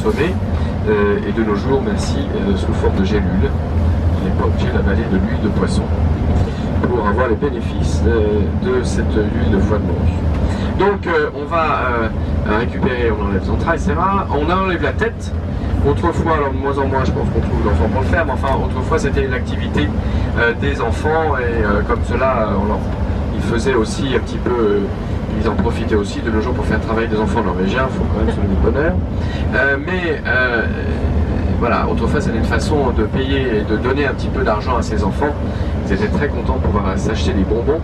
consommer. Et de nos jours, merci, sous forme de gélule. Il n'est pas obligé d'avaler de l'huile de poisson pour avoir les bénéfices de cette huile de foie de morue. Donc on va récupérer, on enlève les entrailles, etc. On enlève la tête. Autrefois, alors de moins en moins, je pense qu'on trouve d'enfants pour le faire, mais enfin, autrefois, c'était une activité des enfants, et comme cela, ils faisaient aussi un petit peu, ils en profitaient aussi de nos jours pour faire travailler des enfants norvégiens, il faut quand même se donner bonheur. Voilà, autrefois, c'était une façon de payer et de donner un petit peu d'argent à ses enfants. Ils étaient très contents de pouvoir s'acheter des bonbons.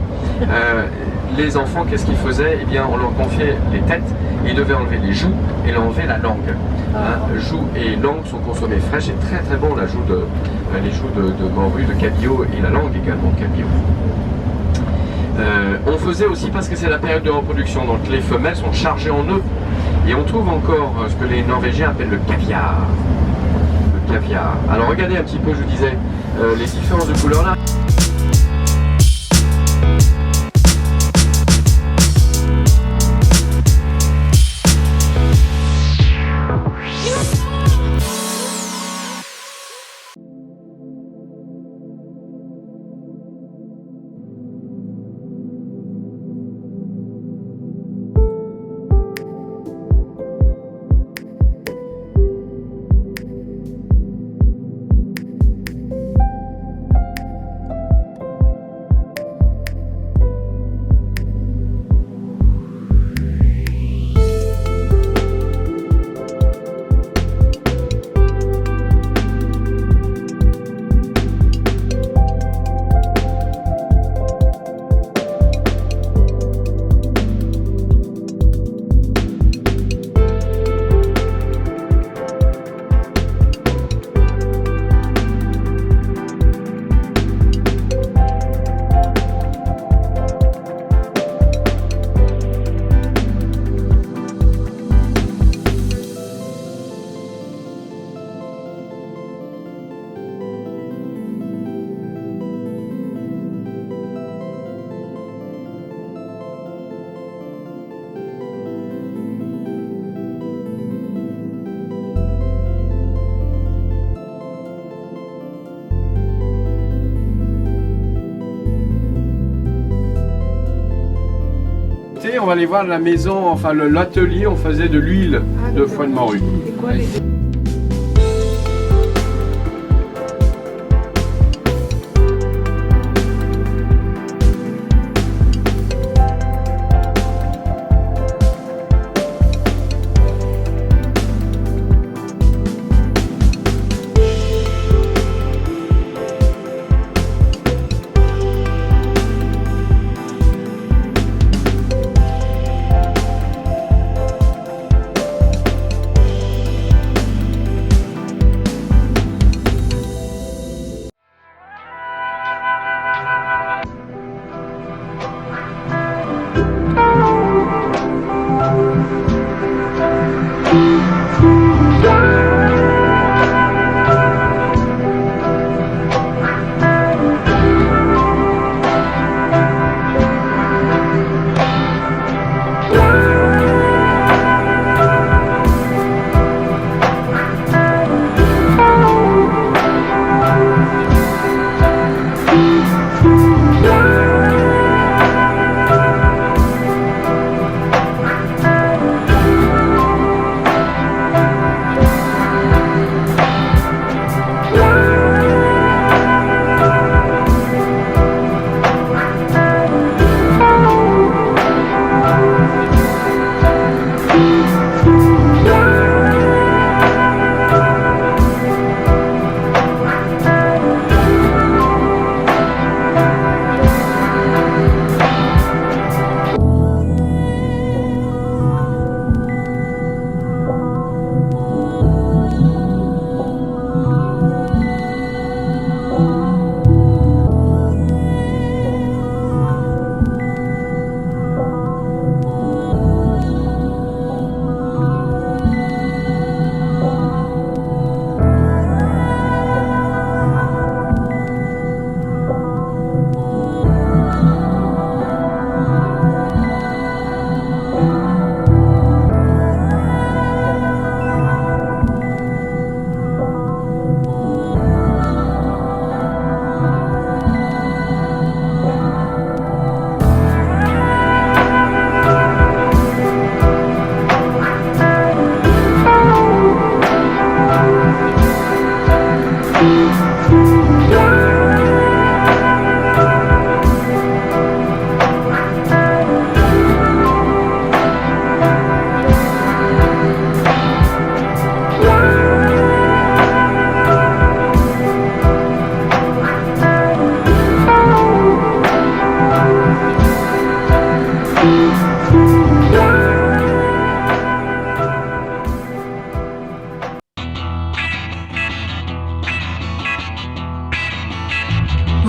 Les enfants, qu'est-ce qu'ils faisaient? Eh bien, on leur confiait les têtes, et ils devaient enlever les joues et enlever la langue. Joues et langue sont consommées fraîches et très très bon, les joues de morue, de cabillaud, et la langue également de cabillaud. On faisait aussi parce que c'est la période de reproduction, donc les femelles sont chargées en œufs, et on trouve encore ce que les Norvégiens appellent le caviar. Le caviar. Alors regardez un petit peu, je vous disais, les différences de couleurs là. On va aller voir la maison, enfin l'atelier, on faisait de l'huile de foie de morue. C'est quoi les...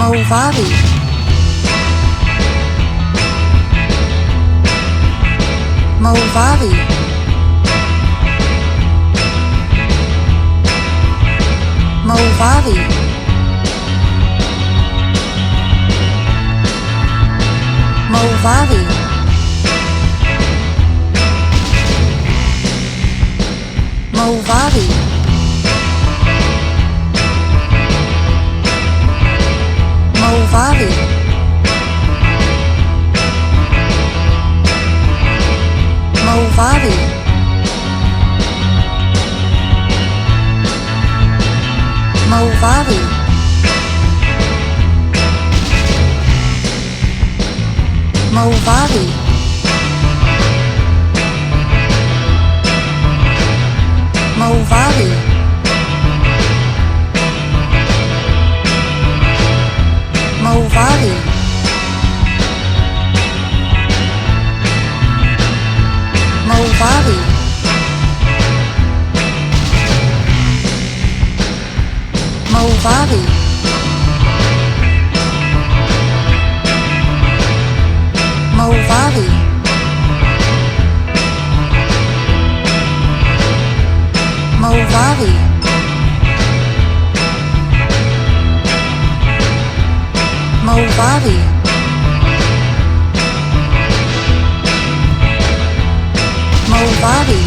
Movavi. Movavi. Movavi. Movavi. Movavi. Movavi. Movavi. Movavi. Movavi. Movavi. Movavi. Movavi. Movavi. Movavi. Movavi. Movavi. Movavi.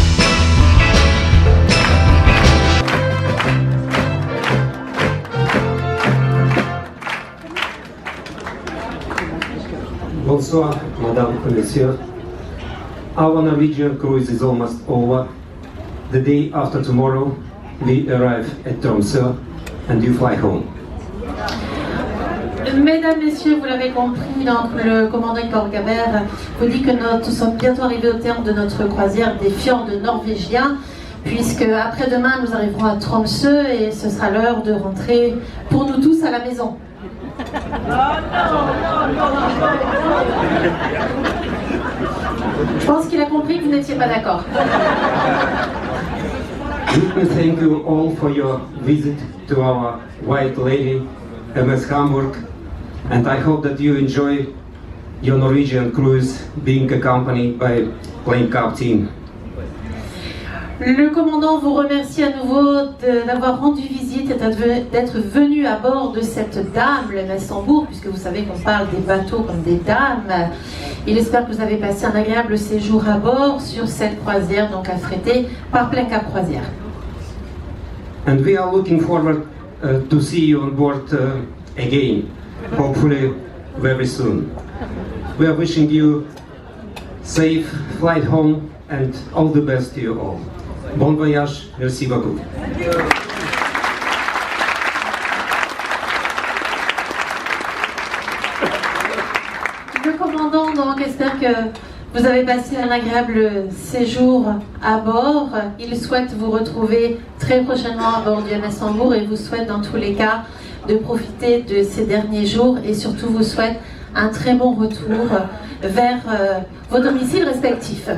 Bonsoir, Madame et Monsieur. Our Norwegian cruise is almost over. The day after tomorrow, we arrive at Tromsø and you fly home. Mesdames, Messieurs, vous l'avez compris, donc le commandant Igor Gaber vous dit que nous sommes bientôt arrivés au terme de notre croisière des fjords norvégiens, puisque après-demain nous arriverons à Tromsø et ce sera l'heure de rentrer pour nous tous à la maison. Je pense qu'il a compris que vous n'étiez pas d'accord. Let me thank you all for your visit to our White Lady, MS Hamburg, and I hope that you enjoy your Norwegian cruise being accompanied by Plane Cup team. Le commandant vous remercie à nouveau d'avoir rendu visite et d'être venu à bord de cette dame, le MS Hamburg, puisque vous savez qu'on parle des bateaux comme des dames. Il espère que vous avez passé un agréable séjour à bord sur cette croisière, donc affrétée par Plane Cup Croisière. And we are looking forward to see you on board again, hopefully very soon. We are wishing you safe flight home and all the best to you all. Bon voyage, merci beaucoup. Le commandant donc espère que vous avez passé un agréable séjour à bord. Il souhaite vous retrouver très prochainement à bord du MS Hamburg et vous souhaite dans tous les cas de profiter de ces derniers jours et surtout vous souhaite un très bon retour vers vos domiciles respectifs.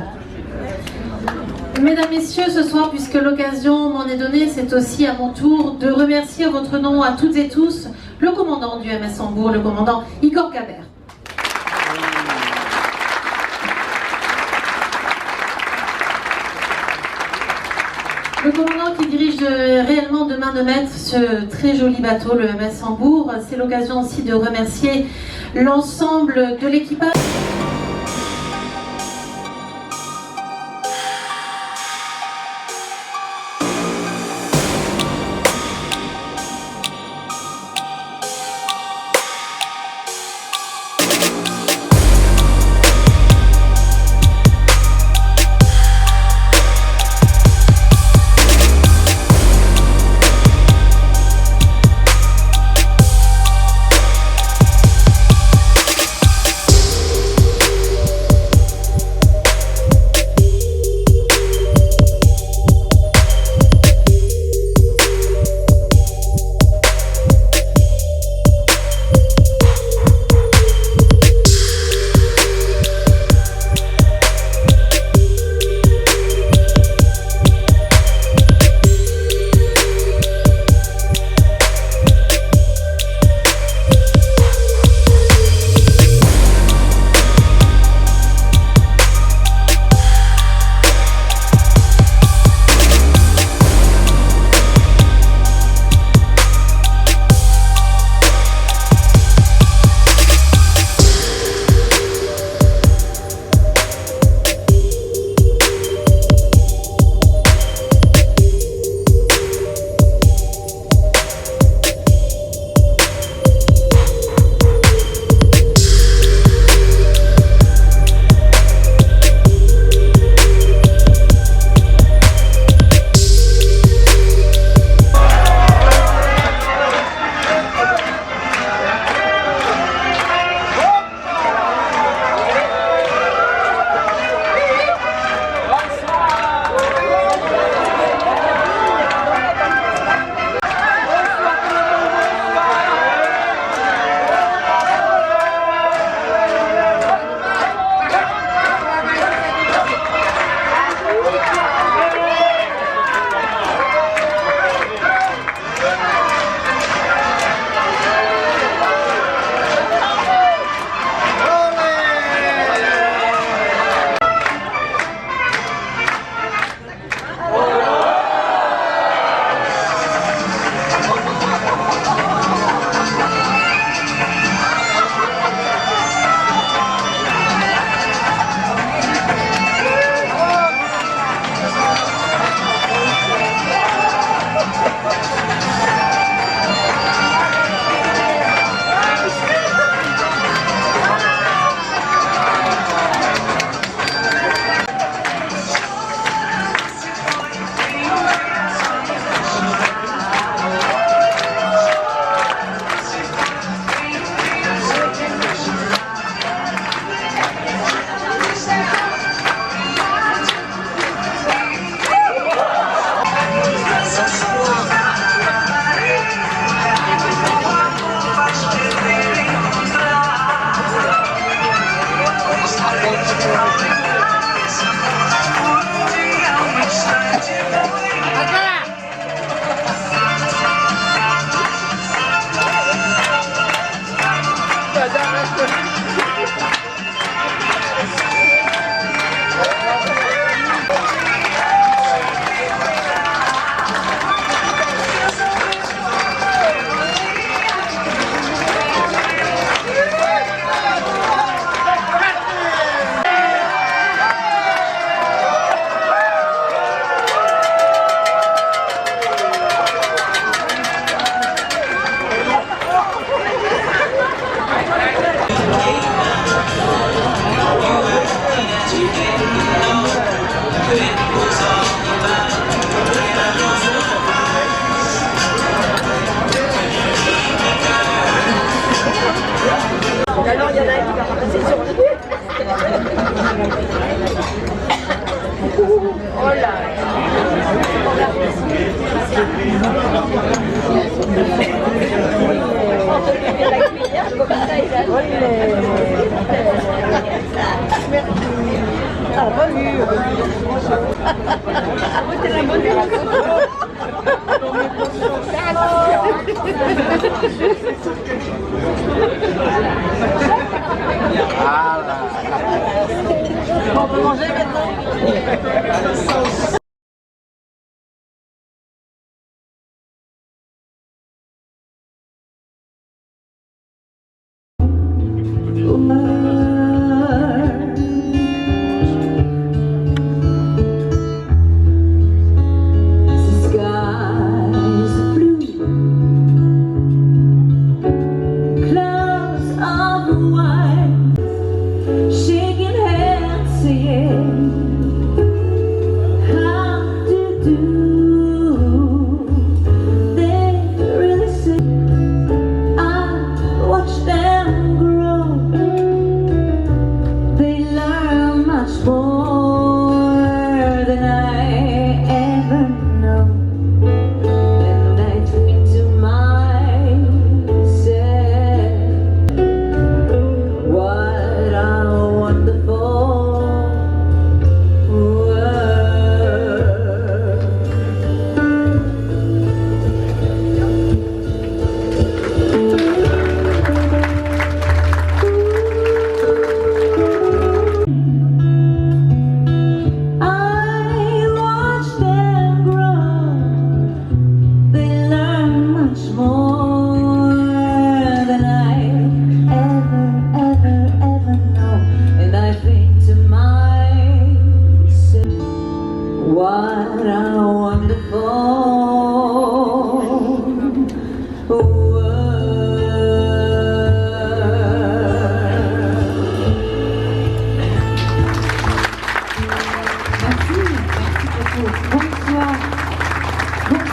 Mesdames, Messieurs, ce soir, puisque l'occasion m'en est donnée, c'est aussi à mon tour de remercier à votre nom, à toutes et tous, le commandant du MS Hamburg, le commandant Igor Gaber. Le commandant qui dirige réellement de main de maître ce très joli bateau, le MS Hamburg. C'est l'occasion aussi de remercier l'ensemble de l'équipage.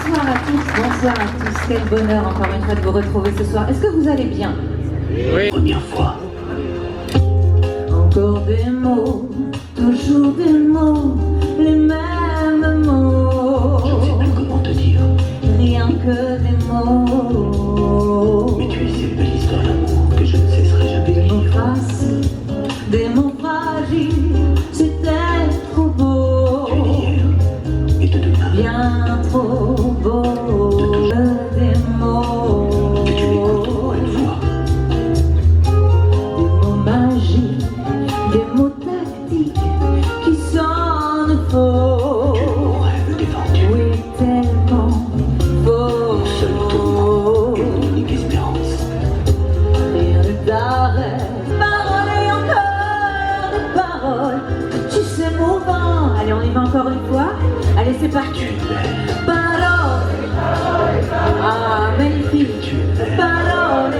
Bonsoir à tous, quel bonheur encore une fois de vous retrouver ce soir. Est-ce que vous allez bien? Oui. Première fois. Encore des mots, toujours des mots, les mêmes mots. Je ne sais plus comment te dire. Rien que des mots. Mais tu es si belle histoire d'amour que je ne cesserai jamais de Des mots lire. faciles, des mots fragiles, c'était trop beau. Tu es d'hier et de demain. Bien trop beau. Des mots. Que tu m'écoutes encore une fois. Des mots magiques, des mots tactiques qui sonnent faux. Mon rêve défendu. Oui, tellement faux. Mon seul tourment et mon unique espérance. Rien d'arrêt, paroles et encore des paroles. Tu sais, mouvant. Allez, on y va encore une fois. Allez, c'est parti. Tu es belle. Paroles. Ah, magnifique. Paroles.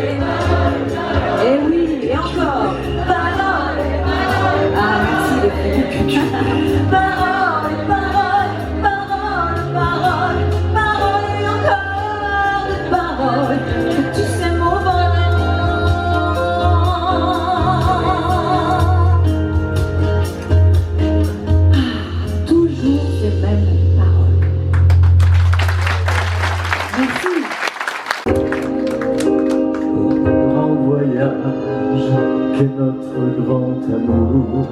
Et oui, et encore. Paroles. Ah, merci les filles. Paroles, paroles, paroles, paroles, paroles et encore des paroles. Tu sais, mon toujours ces mêmes paroles. Merci. Grand voyage qu'est notre grand amour.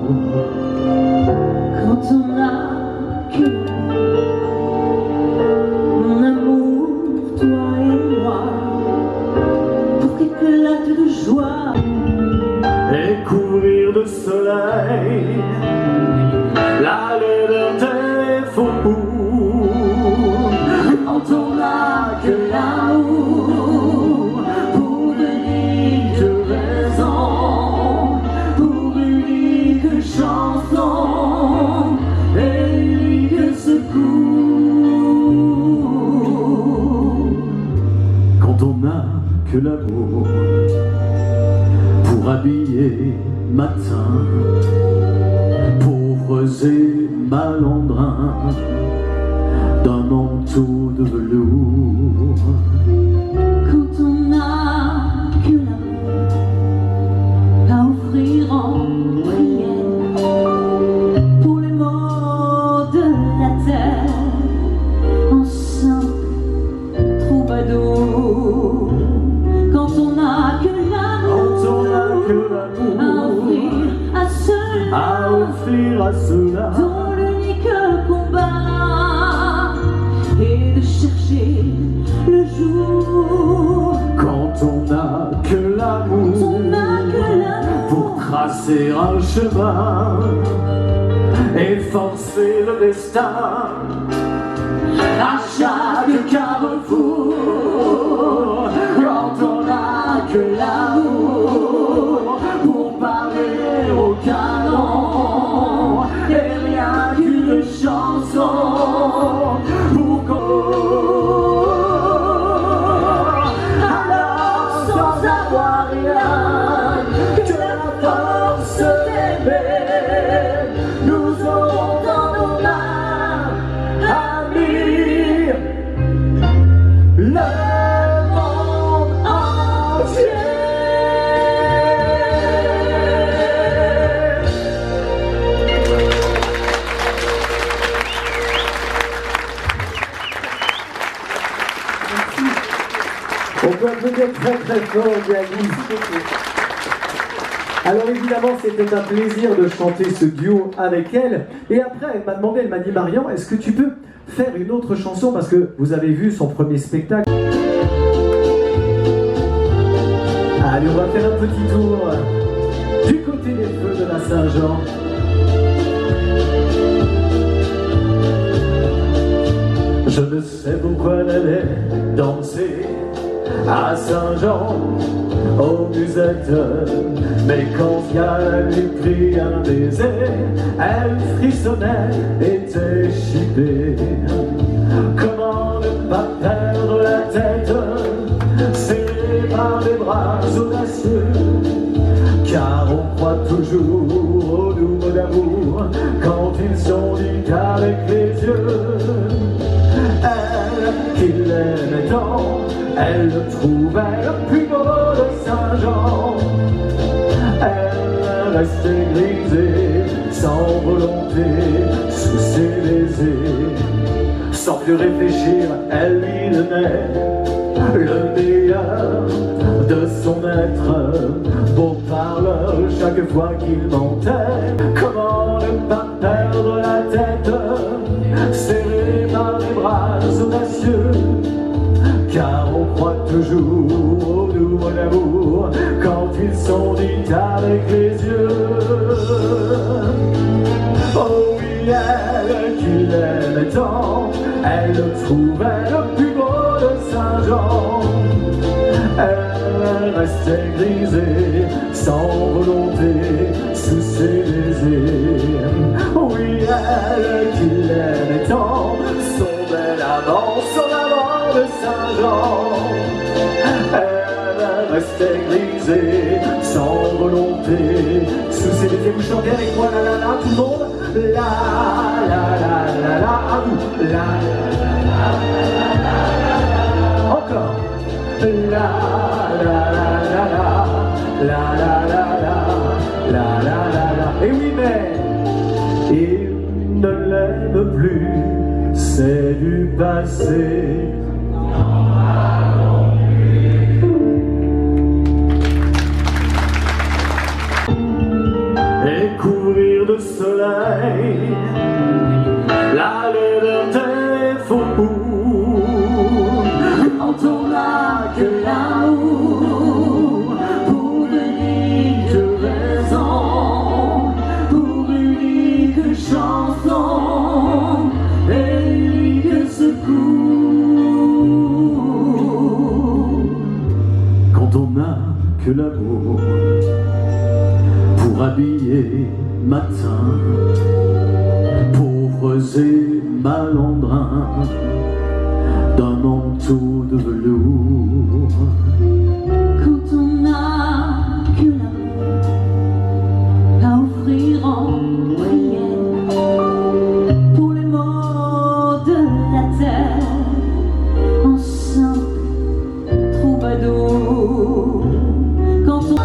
Quand on a que mon amour, toi et moi, pour qu'éclate de joie, Et couvrir de soleil la laideur des faubourgs. quand on n'a que l'amour, pour unique raison, pour unique chanson, et unique secours. Quand on n'a que l'amour pour habiller matin pauvres et malandrins d'un manteau de velours. Quand on n'a que l'amour à offrir en prière pour les maux de la terre, en simple troubadour. Quand on n'a que Quand on n'a que l'amour à l'amour offrir à ceux-là à offrir à ceux-là dont l'unique combat est de chercher le jour. quand on n'a que l'amour On n'a que l'amour pour tracer un chemin et forcer le destin à chaque carrefour. Quand on n'a que l'amour pour parler au canon et rien qu'une chanson pour alors sans avoir rien que la force d'aimer, nous aurons dans nos mains amis le monde entier. On peut applaudir très très fort Diaghi. Alors évidemment c'était un plaisir de chanter ce duo avec elle. Et après elle m'a demandé, elle m'a dit Marian, est-ce que tu peux faire une autre chanson parce que vous avez vu son premier spectacle. Allez, on va faire un petit tour du côté des feux de la Saint-Jean. Je ne sais pourquoi elle allait danser à Saint-Jean, aux musettes, mais quand elle lui prit un baiser, elle frissonnait, était chippée. Comment ne pas perdre la tête, serrée par les bras audacieux, car on croit toujours aux doux mots d'amour quand ils sont dits qu'avec les yeux. Elle qu'il aimait tant, elle le trouvait le plus beau de Saint-Jean. Elle restait grisée, sans volonté, sous ses baisers. Sans plus réfléchir, elle lui donnait le meilleur de son être. Beau parleur, chaque fois qu'il mentait, comment ne pas perdre la tête, serré par les bras audacieux, car on croit toujours au nouveau amour quand ils sont dits avec les yeux. Oh oui, elle qu'il aimait tant, elle le trouvait le plus beau de Saint-Jean. Elle restait grisée, sans volonté, sous ses baisers. Oui, elle qu'il aimait tant, son bel amant de Saint-Jean. Elle restait grisée, sans volonté, sous ses baisers. Vous chantez avec moi, la la la, tout le monde. La la la la la, à vous. La la la la. Encore. La la la la la, la la la la, la la la la. Et oui, mais il ne l'aime plus, c'est du passé. Et couvrir de soleil la laideur des faubourgs, quand on n'a que l'amour pour unique raison, pour unique chanson et unique secours. Quand on n'a que l'amour pour habiller matin pauvres et malandrins d'un manteau de velours. Quand on n'a que l'amour à offrir en prière pour les maux de la terre, en simple troubadour. Quand on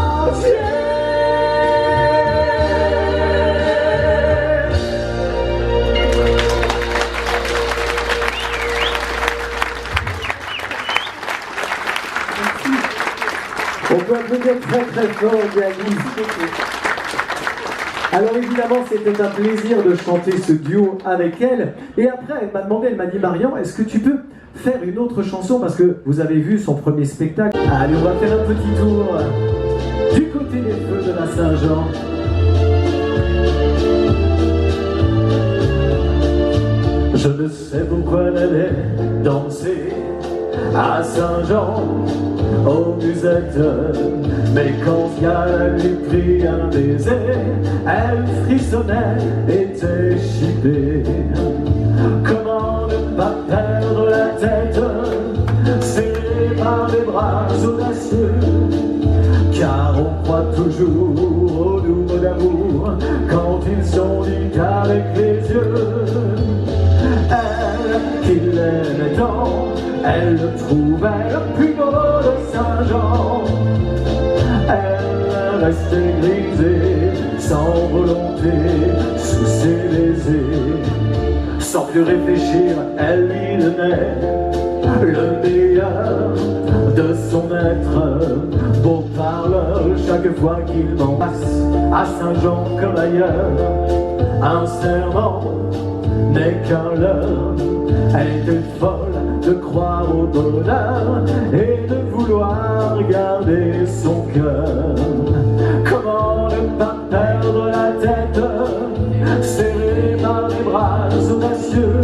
On peut applaudir très très fort Diaghi. Alors évidemment, c'était un plaisir de chanter ce duo avec elle. Et après, elle m'a demandé, elle m'a dit, Marian, est-ce que tu peux faire une autre chanson? Parce que vous avez vu son premier spectacle. Allez, on va faire un petit tour du côté des feux de la Saint-Jean. Je ne sais pourquoi elle allait danser à Saint-Jean, aux musettes, mais quand Yann lui prit un baiser, elle frissonnait, était chippée. Comment ne pas perdre la tête, serrée par les bras audacieux, car on croit toujours au nouveau d'amour quand ils sont dits avec les yeux. Elle qu'il aimait tant, elle le trouvait le plus beau de Saint-Jean. Elle restait grisée, sans volonté, sous ses baisers. Sans plus réfléchir, elle lui donnait le meilleur de son être. Beau parleur, chaque fois qu'il m'embrasse, à Saint-Jean comme ailleurs, un serment n'est qu'un leurre. Elle était folle de croire au bonheur et de vouloir garder son cœur. Comment ne pas perdre la tête, serrée par les bras audacieux,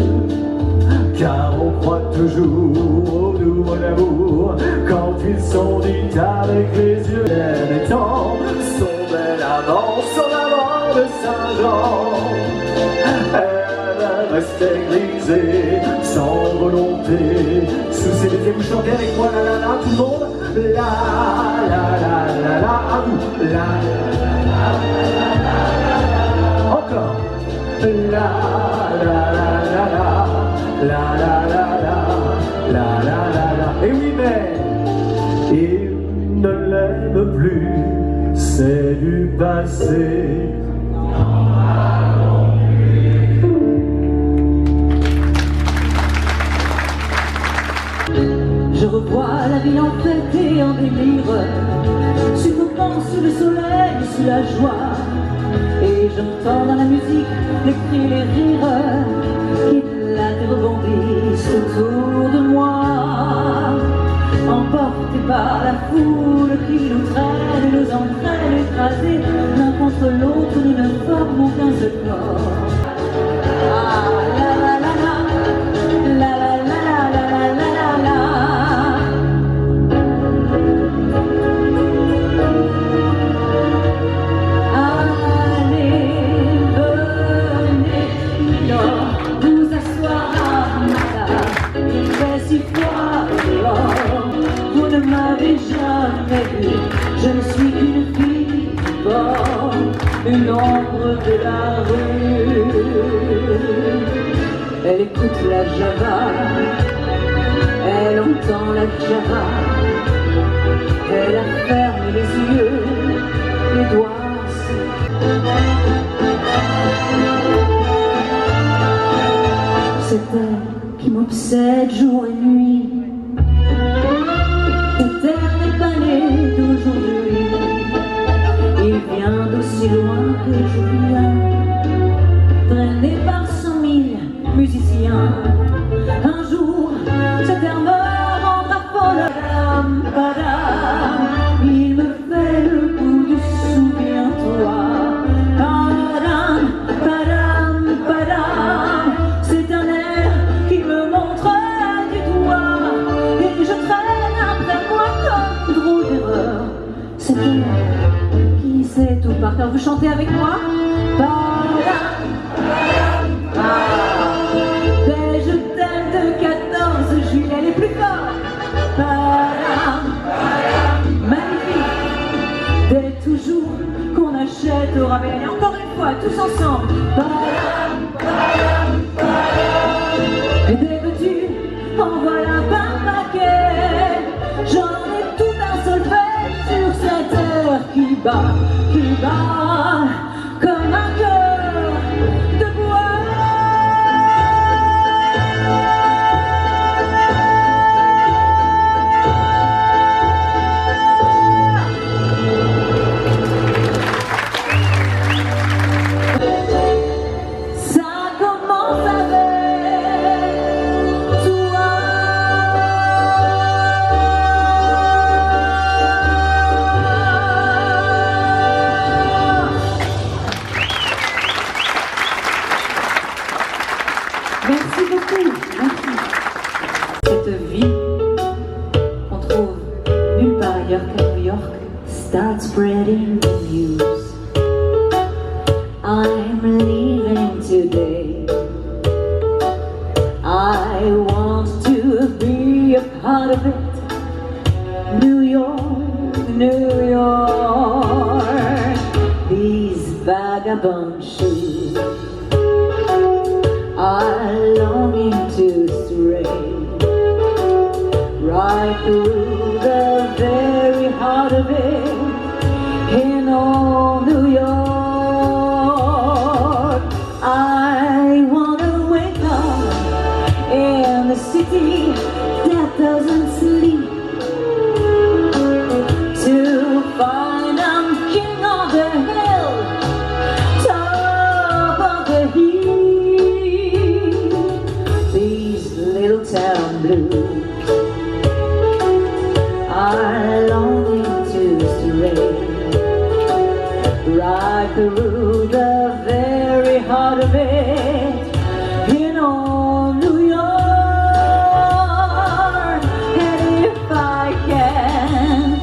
car on croit toujours au nouveau amour quand ils sont dits avec les yeux. Elle étant son bel amant de Saint-Jean. Elle restait grisée, sans volonté, sous ses baisers. Vous chantez avec moi, la la la, tout le monde. La la la la la, à vous. La la la la la la. Encore. La la la la la, la la la la, la la la la. Et oui, mais il ne l'aime plus, c'est du passé. Je revois la vie en fête et en délire, succombant sous le soleil, sous la joie. Et j'entends dans la musique les cris, les rires qui éclatent et rebondissent autour de moi. Emportés par la foule qui nous traîne et nous entraîne écrasés l'un contre l'autre, nous ne formons qu'un seul corps. Ah, la la la la, la la la la la la la la. Allez, venez, non, vous asseoir à ma table. Il fait si froid dehors, vous ne m'avez jamais vu. Je ne suis qu'une fille du bord, une ombre de la rue. Elle écoute la java, elle entend la java. Elle a fermé les yeux, les doigts. C'est elle qui m'obsède jour et nuit. Cette terre n'est pas née d'aujourd'hui. Il vient d'aussi loin que je viens, traîné par 100 000 musiciens. Un jour, cette terre me rendra folle. Padam, padam, il me fait le coup du souviens-toi. Padam, padam, padam, c'est un air qui me montre du doigt. Et je traîne après moi comme une drôle d'erreur. C'est elle qui sait tout par cœur. Vous chantez avec moi? Padam, padam, padam. Dès je t'aime de 14 juillet, les plus forts. Padam, padam, magnifique. Dès toujours qu'on achète au rabais. Et encore une fois, tous ensemble. Padam, padam, padam. Et dès que tu envoies la par paquet, j'en ai tout un solfège sur cette terre qui bat comme un cœur de bois. Ça commence avec toi. Merci beaucoup, merci. Cette vie qu'on trouve nulle part ailleurs qu'à New York start spreading the news. I'm leaving today. I want to be a part of it. New York, New York. These vagabond shoes are longing to stray right through the very heart of it in old New York. I wanna wake up in the city that doesn't sleep, to find I'm king of the hill, top of the hill. These little town blues are longing to stray right through the very heart of it in old New York. And if I can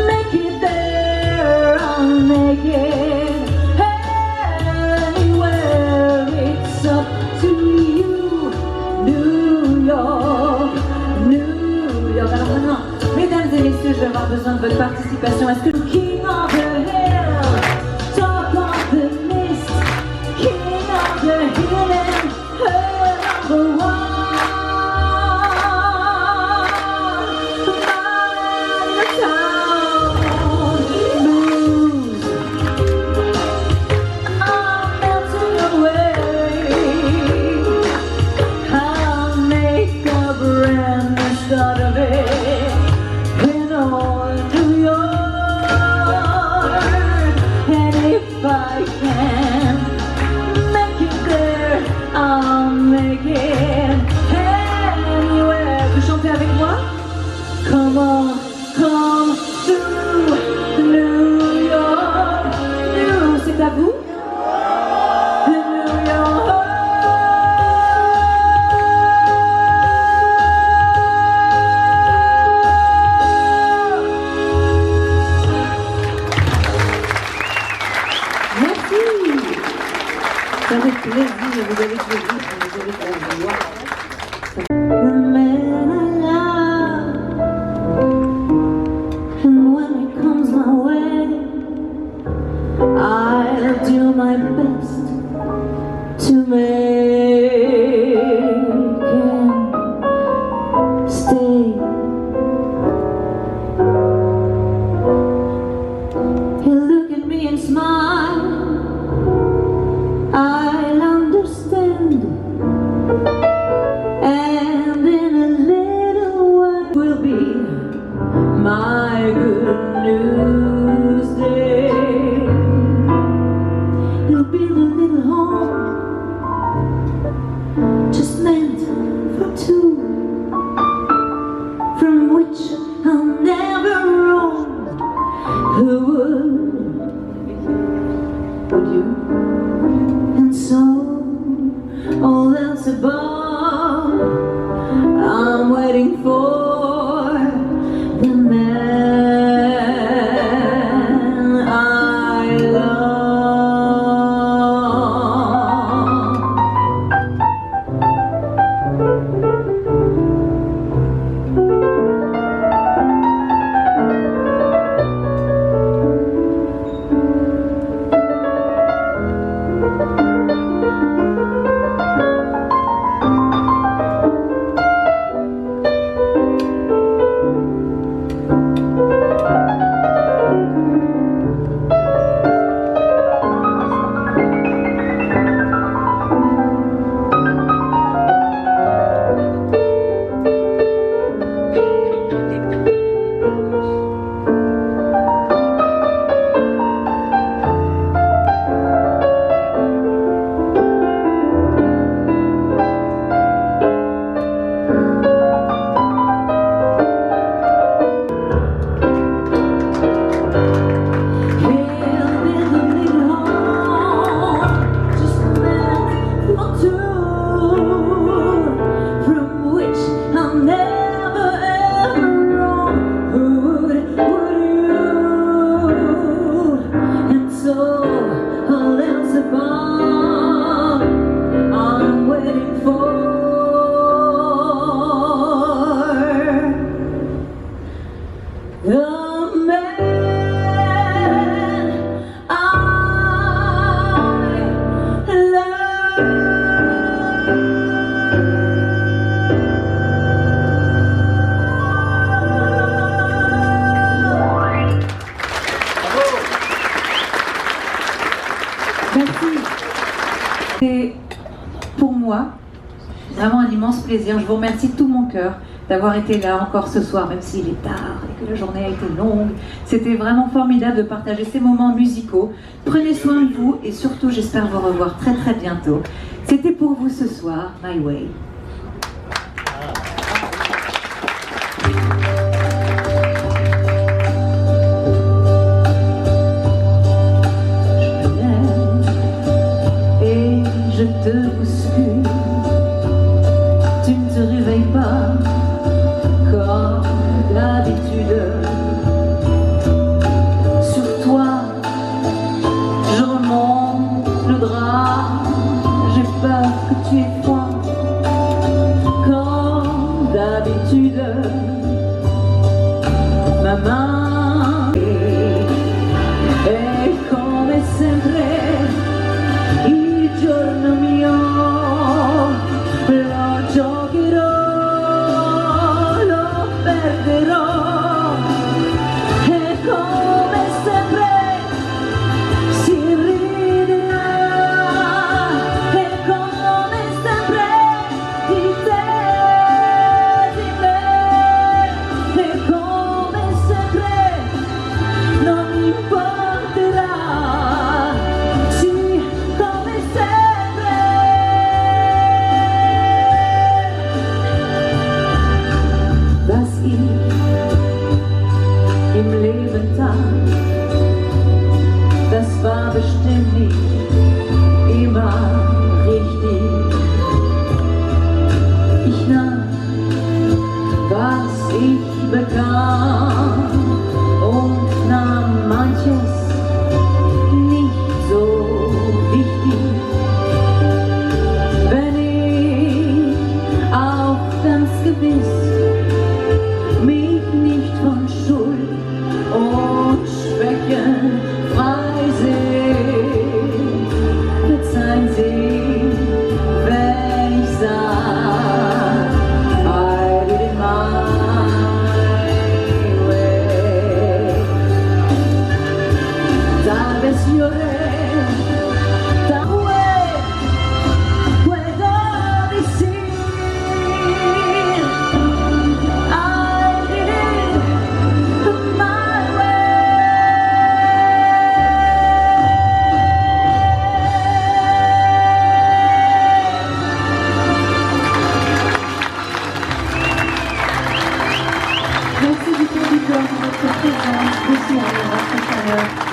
make it there, I'll make it anywhere. It's up to you, New York, New York. Alors maintenant, mesdames et messieurs, je vais avoir besoin de votre participation. Est-ce que le King of the Hill, top of the mist, King of the Hill and her number one? immense plaisir. Je vous remercie de tout mon cœur d'avoir été là encore ce soir, même s'il est tard et que la journée a été longue. C'était vraiment formidable de partager ces moments musicaux. Prenez soin de vous et surtout, j'espère vous revoir très très bientôt. C'était pour vous ce soir, My Way. Je te bouscule, tu ne te réveilles pas comme d'habitude. Sur toi, je remonte le drap, j'ai peur que tu aies froid comme d'habitude. Ma main è come sempre. Il giorno mio lo giocherò, lo perderò e come sempre si riderà e come sempre di te, di me e come sempre non importerà. Im Leben tat, das war bestimmt nicht immer richtig. Ich nahm, was ich bekam und nahm manches nicht so wichtig. Wenn ich auch ganz gewiss mich nicht von Schuld und Schwächen frei seh, verzeihen Sie, wenn ich sag, I did it my way. Tal vez lloré, tal vez puedo decir Merci du fond du cœur de votre présence, aussi à votre chaleur.